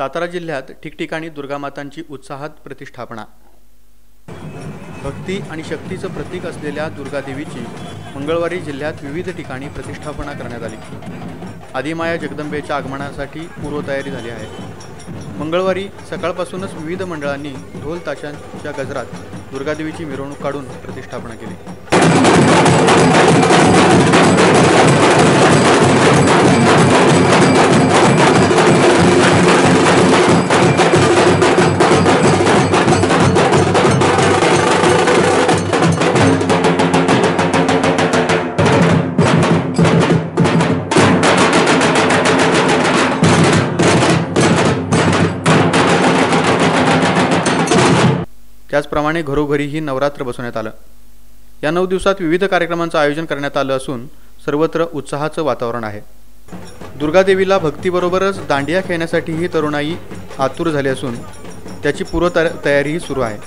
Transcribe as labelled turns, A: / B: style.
A: सातारा जिल्ह्यात ठिकठिकाणी दुर्गामातांची उत्साहात प्रतिष्ठापना। भक्ती आणि शक्तीचं प्रतीक असलेल्या दुर्गादेवीची मंगळवारी जिल्ह्यात विविध ठिकाणी प्रतिष्ठापना करण्यात आली। आदिमाया जगदंबेच्या आगमनासाठी पूर्वतयारी झाली आहे। मंगळवारी सकाळपासूनच विविध मंडळांनी ढोल ताशांच्या गजरात दुर्गादेवीची मिरवणूक काढून प्रतिष्ठापना केली। त्याचप्रमाणे घरोघरीही नवरात्र बसवण्यात आलं। या 9 दिवसात विविध कार्यक्रमांचं आयोजन करण्यात आलं असून सर्वत्र उत्साहाचं वातावरण आहे। दुर्गादेवीला भक्तीबरोबरच दांडिया खेळण्यासाठीही तरुणाई आतुर झाली असून त्याची पूर्वतयारीही सुरू आहे।